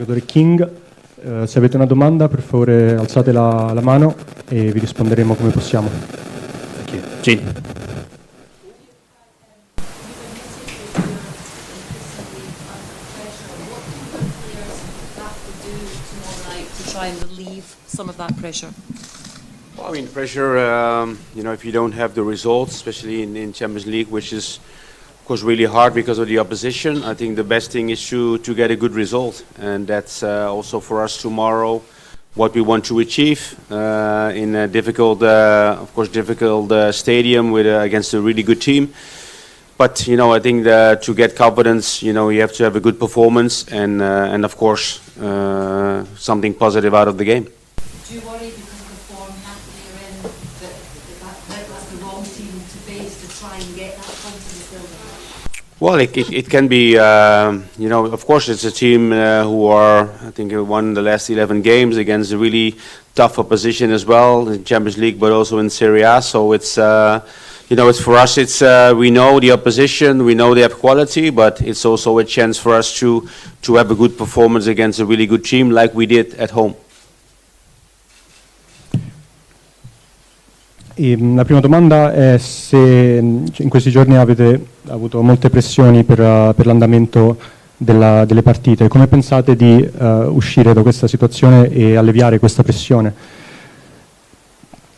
giocatore King. Se avete una domanda, per favore alzate la mano e vi risponderemo come possiamo. Sì. Try and relieve some of that pressure? Well, I mean, pressure, if you don't have the results, especially in Champions League, which is, of course, really hard because of the opposition, I think the best thing is to get a good result. And that's also for us tomorrow what we want to achieve in a difficult stadium against a really good team. But, I think to get confidence, you have to have a good performance and of course, something positive out of the game. Do you worry because of the form Napoli are in that was the wrong team to face to try and get that confidence building? Well, it can be, of course it's a team who are, I think, won the last 11 games against a really tough opposition as well in Champions League, but also in Serie A. So it's, it's for us, it's we know the opposition, we know they have quality, but it's also a chance for us to have a good performance against a really good team like we did at home. La prima domanda è se in questi giorni avete avuto molte pressioni per l'andamento delle partite. Come pensate di uscire da questa situazione e alleviare questa pressione?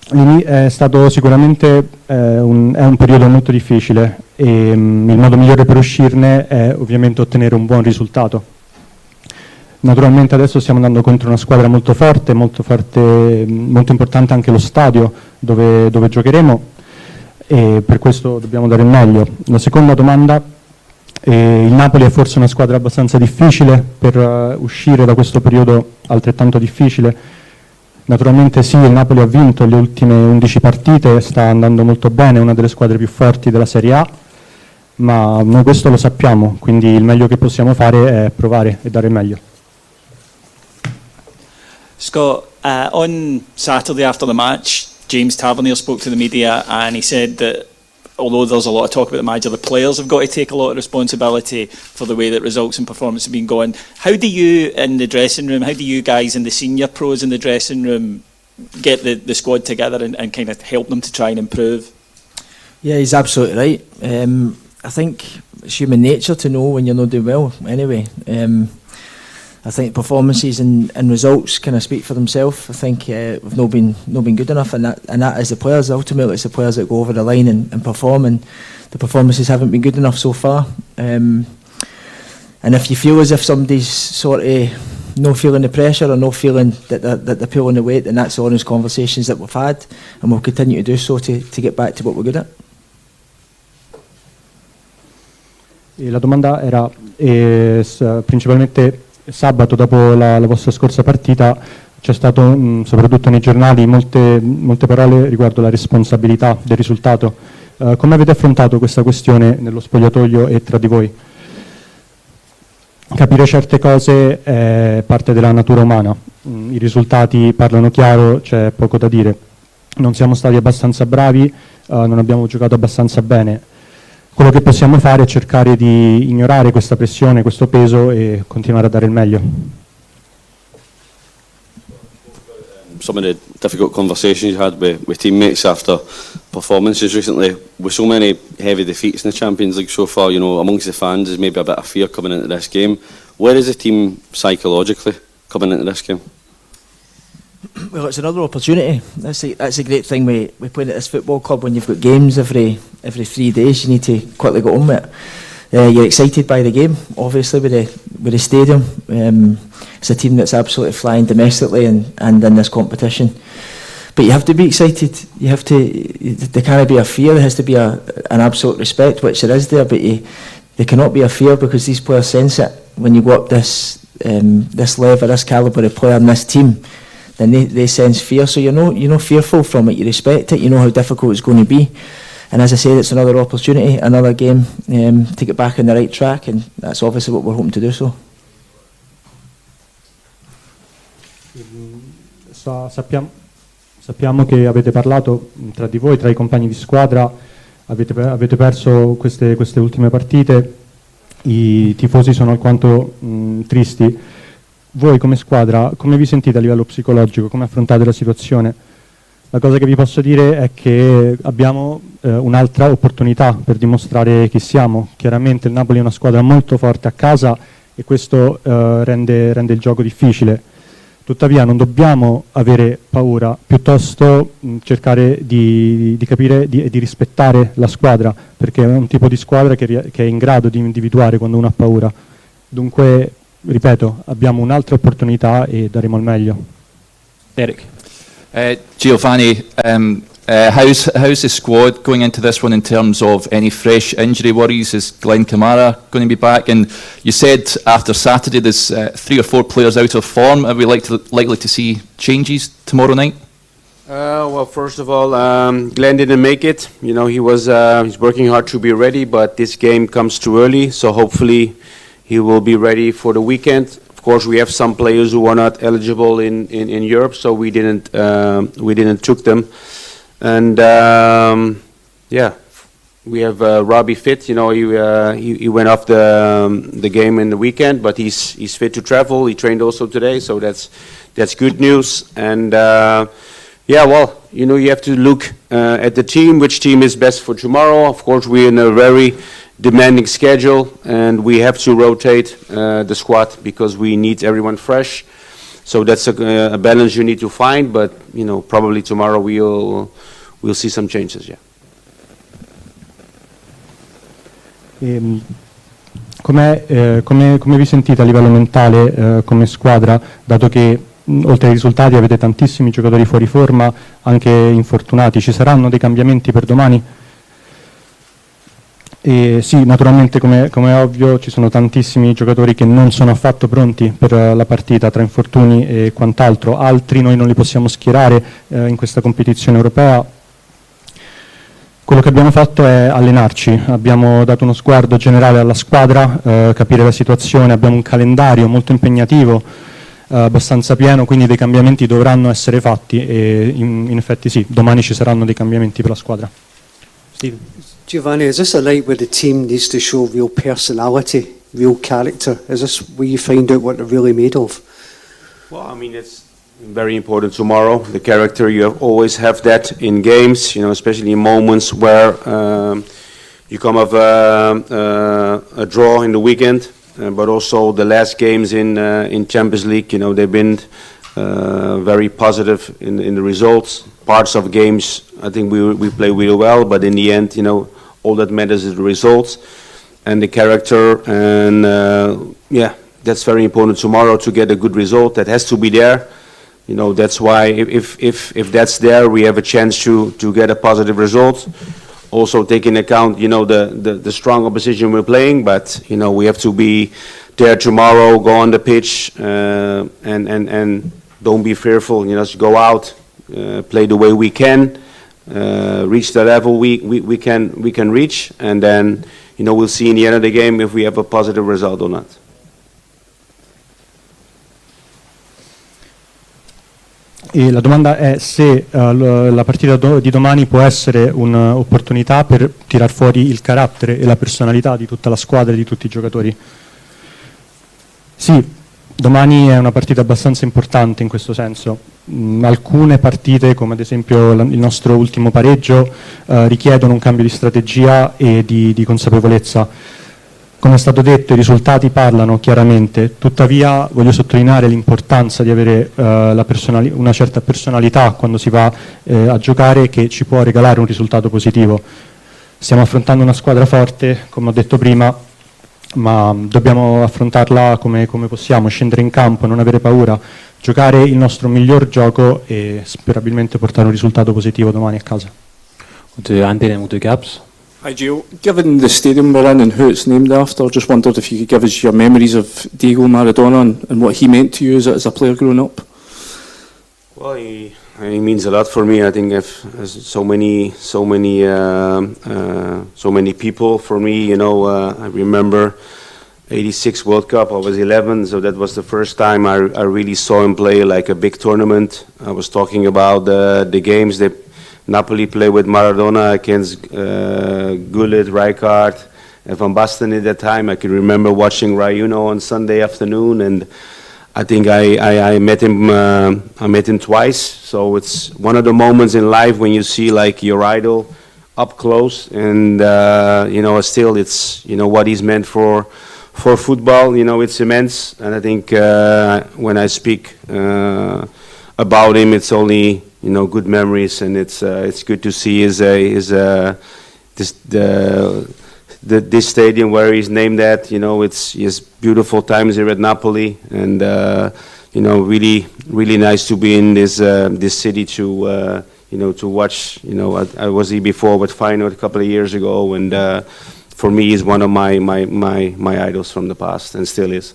È stato sicuramente è un periodo molto difficile e il modo migliore per uscirne è ovviamente ottenere un buon risultato. Naturalmente adesso stiamo andando contro una squadra molto forte, molto importante anche lo stadio dove giocheremo e per questo dobbiamo dare il meglio. La seconda domanda, il Napoli è forse una squadra abbastanza difficile per uscire da questo periodo altrettanto difficile. Naturalmente sì, il Napoli ha vinto le ultime 11 partite, sta andando molto bene, è una delle squadre più forti della Serie A, ma noi questo lo sappiamo, quindi il meglio che possiamo fare è provare e dare il meglio. Scott, on Saturday after the match, James Tavernier spoke to the media and he said that although there's a lot of talk about the manager, the players have got to take a lot of responsibility for the way that results and performance have been going. How do you in the dressing room, how do you guys in the senior pros in the dressing room get the squad together and kind of help them to try and improve? Yeah, he's absolutely right. I think it's human nature to know when you're not doing well anyway. I think performances and results kind of speak for themselves. I think we've not been good enough, and that is the players. Ultimately, it's the players that go over the line and perform, and the performances haven't been good enough so far. And if you feel as if somebody's sort of no feeling the pressure or no feeling that they're pulling the weight, then that's the honest conversations that we've had, and we'll continue to do so to get back to what we're good at. E la domanda era principalmente sabato dopo la vostra scorsa partita c'è stato soprattutto nei giornali molte parole riguardo la responsabilità del risultato. Come avete affrontato questa questione nello spogliatoio e tra di voi? Capire certe cose è parte della natura umana, i risultati parlano chiaro, c'è poco da dire. Non siamo stati abbastanza bravi, non abbiamo giocato abbastanza bene. Quello che possiamo fare è cercare di ignorare questa pressione, questo peso e continuare a dare il meglio. Some of the difficult conversations you had with teammates after performances recently, with so many heavy defeats in the Champions League so far, amongst the fans there's maybe a bit of fear coming into this game. Where is the team psychologically coming into this game? Well, it's another opportunity. That's a great thing we playing at this football club. When you've got games every 3 days, you need to quickly get on with it. You're excited by the game, obviously, with the stadium. It's a team that's absolutely flying domestically and in this competition. But you have to be excited. There can't be a fear. There has to be an absolute respect, which there is there. But there cannot be a fear because these players sense it. When you go up this level, this calibre of player in this team, then they sense fear. So you're not fearful from it. You respect it. You know how difficult it's going to be. And as I said, it's another opportunity, another game to get back on the right track, and that's obviously what we're hoping to do so. Sappiamo che avete parlato tra di voi, tra i compagni di squadra, avete perso queste ultime partite, i tifosi sono alquanto tristi. voi come squadra, come vi sentite a livello psicologico, come affrontate la situazione? La cosa che vi posso dire è che abbiamo un'altra opportunità per dimostrare chi siamo. Chiaramente il Napoli è una squadra molto forte a casa e questo rende il gioco difficile. Tuttavia non dobbiamo avere paura, piuttosto cercare di capire e di rispettare la squadra, perché è un tipo di squadra che è in grado di individuare quando uno ha paura. Dunque, ripeto, abbiamo un'altra opportunità e daremo il meglio. Eric. Giovanni, how's the squad going into this one in terms of any fresh injury worries? Is Glenn Kamara going to be back? And you said after Saturday there's 3 or 4 players out of form. Are we likely to see changes tomorrow night? Well, first of all, Glenn didn't make it. You know, he's working hard to be ready, but this game comes too early, so hopefully he will be ready for the weekend. Of course, we have some players who are not eligible in Europe, so we didn't took them. And yeah, we have Robbie fit. You know, he went off the game in the weekend, but he's fit to travel. He trained also today, so that's good news. And yeah, well, you know, you have to look at the team, which team is best for tomorrow. Of course, we're in a very demanding schedule, and we have to rotate the squad because we need everyone fresh. So that's a balance you need to find, but you know, probably tomorrow we'll see some changes. Yeah. Come vi sentite a livello mentale come squadra, dato che oltre ai risultati avete tantissimi giocatori fuori forma, anche infortunati? Ci saranno dei cambiamenti per domani? E sì, naturalmente come è ovvio ci sono tantissimi giocatori che non sono affatto pronti per la partita, tra infortuni e quant'altro. Altri noi non li possiamo schierare in questa competizione europea. Quello che abbiamo fatto è allenarci, abbiamo dato uno sguardo generale alla squadra, capire la situazione, abbiamo un calendario molto impegnativo, abbastanza pieno, quindi dei cambiamenti dovranno essere fatti e in effetti sì, domani ci saranno dei cambiamenti per la squadra. Steven. Giovanni, is this a night where the team needs to show real personality, real character? Is this where you find out what they're really made of? Well, I mean, it's very important tomorrow. The character, you always have that in games, you know, especially in moments where you come off a draw in the weekend, but also the last games in Champions League, you know, they've been very positive in the results. Parts of games, I think we play really well, but in the end, you know, all that matters is the results and the character, and yeah, that's very important tomorrow to get a good result. That has to be there. You know, that's why if that's there, we have a chance to get a positive result. Also take into account, you know, the strong opposition we're playing, but you know, we have to be there tomorrow, go on the pitch, and don't be fearful. You know, just go out, play the way we can, reach the level we can reach, and then, you know, we'll see in the end of the game if we have a positive result or not. E la domanda è se la partita di domani può essere un'opportunità per tirar fuori il carattere e la personalità di tutta la squadra e di tutti i giocatori. Sì, domani è una partita abbastanza importante in questo senso. Alcune partite, come ad esempio il nostro ultimo pareggio, richiedono un cambio di strategia e di consapevolezza. Come è stato detto, i risultati parlano chiaramente, tuttavia voglio sottolineare l'importanza di avere una certa personalità quando si va a giocare, che ci può regalare un risultato positivo. Stiamo affrontando una squadra forte, come ho detto prima, ma dobbiamo affrontarla come possiamo, scendere in campo, non avere paura, giocare il nostro miglior gioco e sperabilmente portare un risultato positivo domani a casa. Hi Gio, given the stadium we're in and who it's named after, I just wondered if you could give us your memories of Diego Maradona and what he meant to you as a player growing up. Well, he means a lot for me. I think I've so many people for me. You know, I remember '86 World Cup. I was 11, so that was the first time I really saw him play like a big tournament. I was talking about the games that Napoli played with Maradona against Gullit, Rijkaard, and Van Basten at that time. I can remember watching Rayuno on Sunday afternoon, and I think I met him twice. So it's one of the moments in life when you see like your idol up close, and still it's what he's meant for football. It's immense, and I think when I speak about him, it's only good memories, and it's good to see this stadium where he's named at. It's beautiful times here at Napoli, and really nice to be in this city to watch. I was here before with Feyenoord a couple of years ago, and for me he's one of my idols from the past, and still is.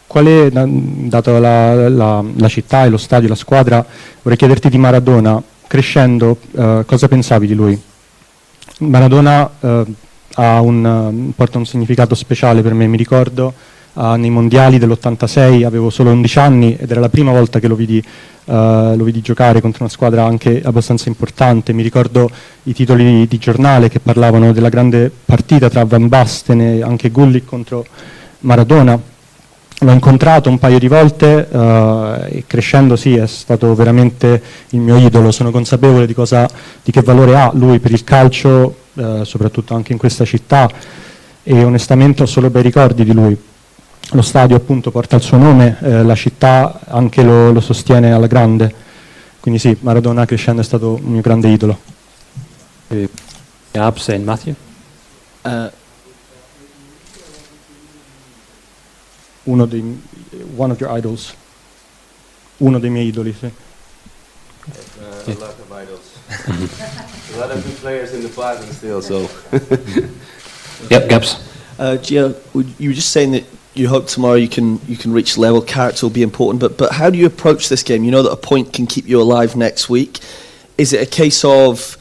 Quale, dato la città e lo stadio, la squadra, vorrei chiederti di Maradona. Crescendo, cosa pensavi di lui? Maradona porta un significato speciale per me. Mi ricordo nei mondiali dell'86, avevo solo 11 anni ed era la prima volta che lo vidi giocare contro una squadra anche abbastanza importante. Mi ricordo i titoli di giornale che parlavano della grande partita tra Van Basten e anche Gullit contro Maradona. L'ho incontrato un paio di volte e crescendo sì, è stato veramente il mio idolo. Sono consapevole di che valore ha lui per il calcio, soprattutto anche in questa città, e onestamente ho solo bei ricordi di lui. Lo stadio appunto porta il suo nome, la città anche lo sostiene alla grande, quindi sì, Maradona crescendo è stato un mio grande idolo. Gabs and Matthew. One of your idols. Uno dei miei idoli, sì. A lot of idols. A lot of good players in the past and still, so. Yep, Gabs. Gio, you were just saying that you hope tomorrow you can reach the level. Character will be important, but how do you approach this game? You know that a point can keep you alive next week. Is it a case of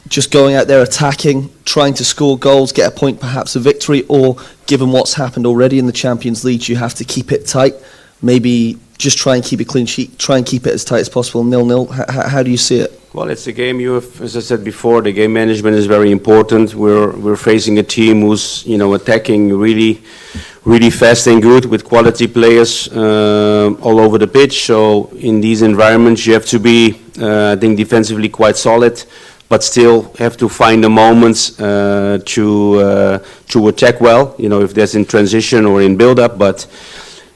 just going out there attacking, trying to score goals, get a point, perhaps a victory, or given what's happened already in the Champions League, you have to keep it tight, maybe just try and keep a clean sheet, try and keep it as tight as possible, 0-0? How do you see it? Well, it's a game as I said before, the game management is very important. We're facing a team who's attacking really fast and good with quality players all over the pitch. So in these environments, you have to be, I think, defensively quite solid, but still have to find the moments to attack well. If there's in transition or in build-up, but.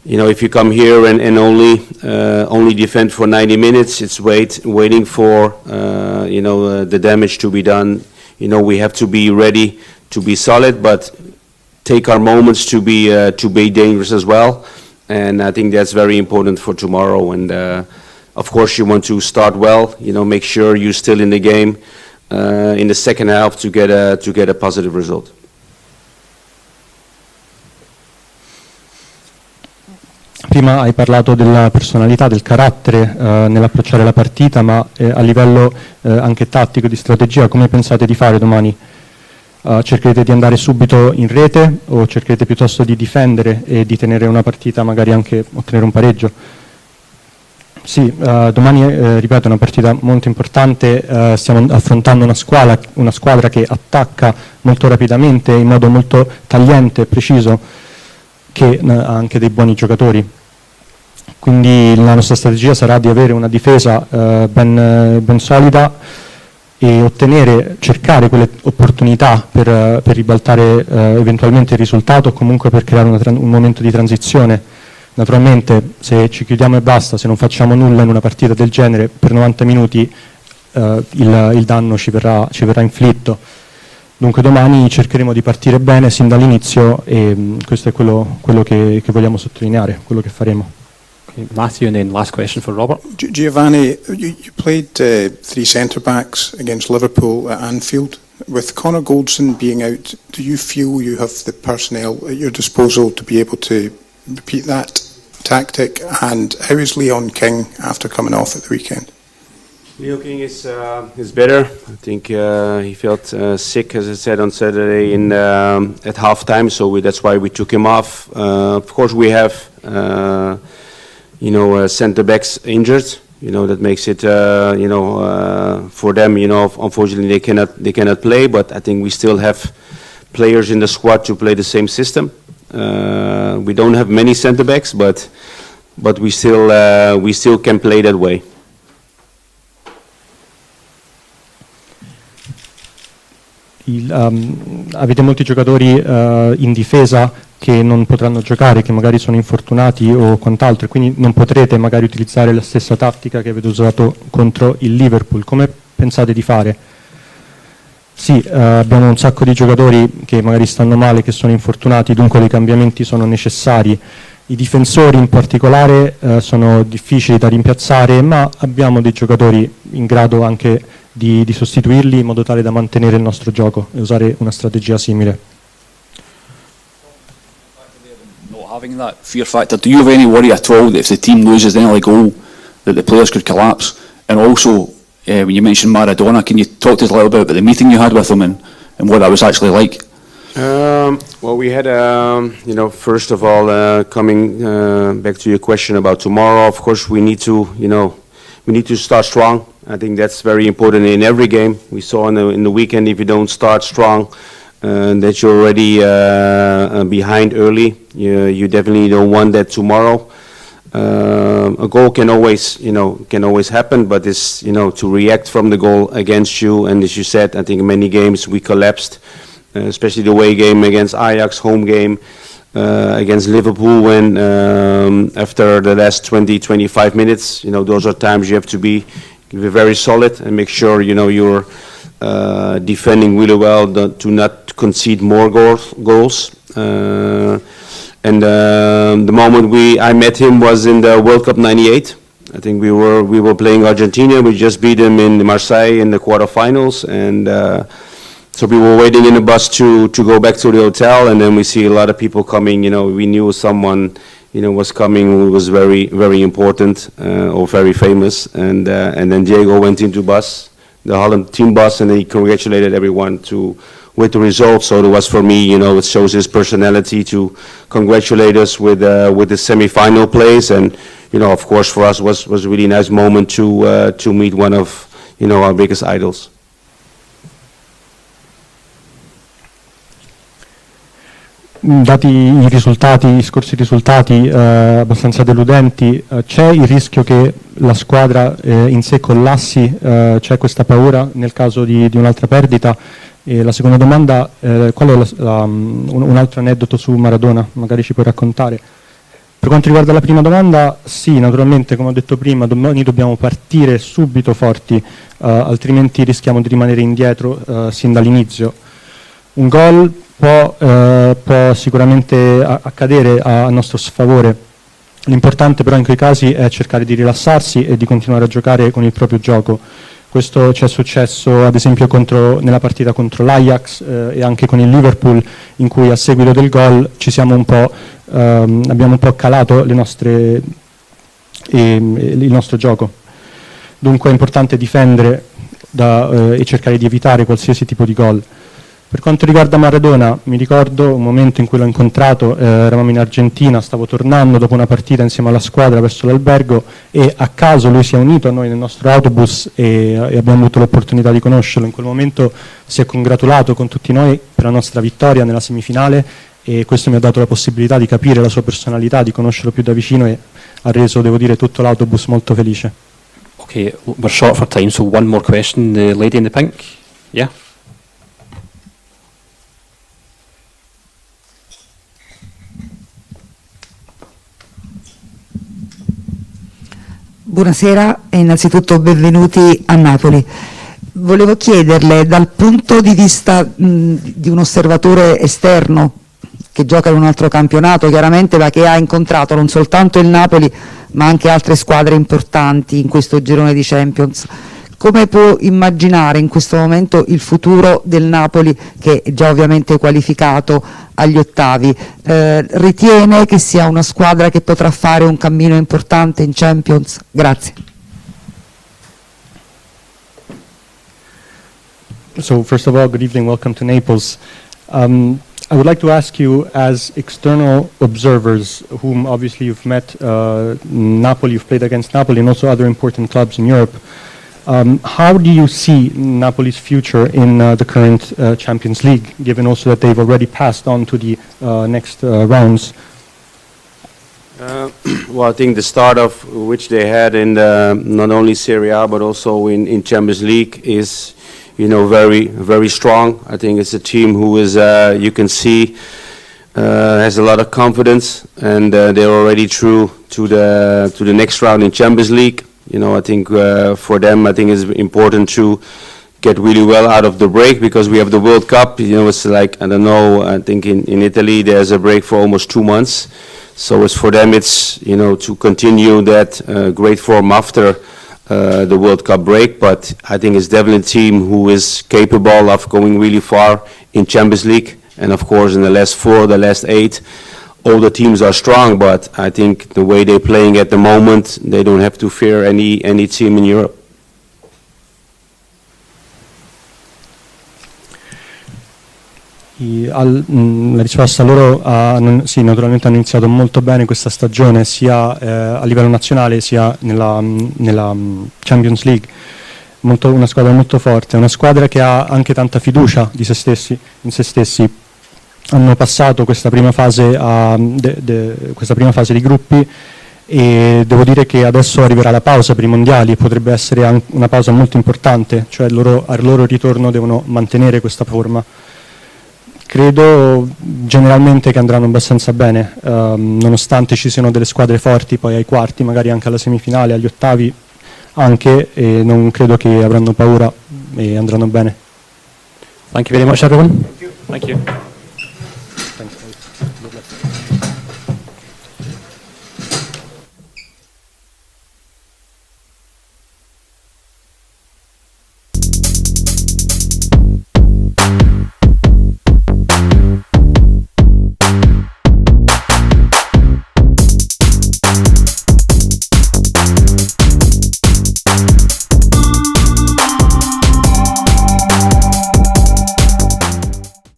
If you come here and only defend for 90 minutes, it's waiting for the damage to be done. We have to be ready to be solid, but take our moments to be dangerous as well. And I think that's very important for tomorrow. And of course, you want to start well. Make sure you're still in the game in the second half to get a positive result. Prima hai parlato della personalità, del carattere nell'approcciare la partita, ma a livello anche tattico, di strategia, come pensate di fare domani? Cercherete di andare subito in rete o cercherete piuttosto di difendere e di tenere una partita, magari anche ottenere un pareggio? Sì, domani, ripeto, è una partita molto importante, stiamo affrontando una squadra che attacca molto rapidamente, in modo molto tagliente e preciso, che ha anche dei buoni giocatori. Quindi la nostra strategia sarà di avere una difesa ben solida e cercare quelle opportunità per ribaltare eventualmente il risultato, o comunque per creare un momento di transizione. Naturalmente se ci chiudiamo e basta, se non facciamo nulla in una partita del genere per 90 minuti il danno ci verrà inflitto. Dunque domani cercheremo di partire bene sin dall'inizio e questo è quello che vogliamo sottolineare, quello che faremo. Okay, Matthew, and then last question for Robert. Giovanni, you played three centre-backs against Liverpool at Anfield. With Connor Goldson being out, do you feel you have the personnel at your disposal to be able to repeat that tactic? And how is Leon King after coming off at the weekend? Leo King is better. I think he felt sick, as I said on Saturday at halftime, so that's why we took him off. Of course, we have centre backs injured. That makes it for them. Unfortunately, they cannot play. But I think we still have players in the squad to play the same system. We don't have many centre backs, but we still can play that way. Avete molti giocatori in difesa che non potranno giocare, che magari sono infortunati o quant'altro, e quindi non potrete magari utilizzare la stessa tattica che avete usato contro il Liverpool. Come pensate di fare? Sì, abbiamo un sacco di giocatori che magari stanno male, che sono infortunati, dunque dei cambiamenti sono necessari. I difensori in particolare sono difficili da rimpiazzare, ma abbiamo dei giocatori in grado anche di sostituirli in modo tale da mantenere il nostro gioco e usare una strategia simile. Not having that fear factor, do you have any worry at all that if the team loses an early goal that the players could collapse? And also, when you mentioned Maradona, can you talk to us a little bit about the meeting you had with him and what that was actually like? Well, we had, first of all, coming back to your question about tomorrow, of course, we need to start strong. I think that's very important in every game. We saw in the weekend, if you don't start strong, that you're already behind early. You definitely don't want that tomorrow. A goal can always happen, but it's, to react from the goal against you. And as you said, I think in many games we collapsed, especially the away game against Ajax, home game against Liverpool, when after the last 20-25 minutes, those are times you have to be very solid and make sure you're defending really well to not concede more goals. And the moment I met him was in the World Cup '98. I think we were playing Argentina. We just beat them in Marseille in the quarterfinals, and so we were waiting in the bus to go back to the hotel, and then we see a lot of people coming. We knew someone was coming who was very, very important or very famous, and then Diego went into the Holland team bus, and he congratulated everyone with the results. So it was, for me, it shows his personality to congratulate us with the semi-final place, and of course for us was a really nice moment to meet one of our biggest idols. Dati gli scorsi risultati abbastanza deludenti, c'è il rischio che la squadra in sé collassi? C'è questa paura nel caso di un'altra perdita? E la seconda domanda, qual è un altro aneddoto su Maradona? Magari ci puoi raccontare. Per quanto riguarda la prima domanda, sì, naturalmente, come ho detto prima, noi dobbiamo partire subito forti, altrimenti rischiamo di rimanere indietro sin dall'inizio. Un gol può sicuramente accadere a nostro sfavore. L'importante però in quei casi è cercare di rilassarsi e di continuare a giocare con il proprio gioco. Questo ci è successo ad esempio nella partita contro l'Ajax e anche con il Liverpool, in cui a seguito del gol abbiamo un po' calato il nostro gioco. Dunque è importante difendere e cercare di evitare qualsiasi tipo di gol. Per quanto riguarda Maradona, mi ricordo un momento in cui l'ho incontrato, eravamo in Argentina, stavo tornando dopo una partita insieme alla squadra verso l'albergo, e a caso lui si è unito a noi nel nostro autobus e abbiamo avuto l'opportunità di conoscerlo. In quel momento si è congratulato con tutti noi per la nostra vittoria nella semifinale, e questo mi ha dato la possibilità di capire la sua personalità, di conoscerlo più da vicino, e ha reso, devo dire, tutto l'autobus molto felice. Okay, we're short for time, so one more question. The lady in the pink. Yeah. Buonasera e innanzitutto benvenuti a Napoli. Volevo chiederle, dal punto di vista di un osservatore esterno che gioca in un altro campionato chiaramente, ma che ha incontrato non soltanto il Napoli ma anche altre squadre importanti in questo girone di Champions, come può immaginare in questo momento il futuro del Napoli, che è già ovviamente qualificato agli ottavi? Ritiene che sia una squadra che potrà fare un cammino importante in Champions? Grazie. So first of all, good evening, welcome to Naples. I would like to ask you, as external observers, whom obviously you've met, Napoli, you've played against Napoli and also other important clubs in Europe, How do you see Napoli's future in the current Champions League, given also that they've already passed on to the next rounds? Well, I think the start of which they had in not only Serie A but also in Champions League is, very, very strong. I think it's a team who is, you can see, has a lot of confidence, and they're already through to the next round in Champions League. I think for them, I think it's important to get really well out of the break, because we have the World Cup. It's like, I don't know, I think in Italy there's a break for almost 2 months. So it's for them, it's, to continue that great form after the World Cup break. But I think it's definitely a team who is capable of going really far in Champions League. And of course, in the last 4, the last 8, all the teams are strong. But I think the way they're playing at the moment, they don't have to fear any team in Europe. La risposta, loro sì, naturalmente hanno iniziato molto bene questa stagione, sia a livello nazionale sia nella Champions League. Una squadra molto forte, una squadra che ha anche tanta fiducia in se stessi. Hanno passato questa prima fase di gruppi, e devo dire che adesso arriverà la pausa per i mondiali, e potrebbe essere anche una pausa molto importante, cioè al loro ritorno devono mantenere questa forma. Credo generalmente che andranno abbastanza bene, nonostante ci siano delle squadre forti poi ai quarti, magari anche alla semifinale, agli ottavi anche, e non credo che avranno paura e andranno bene. Thank you very much, everyone. Thank you.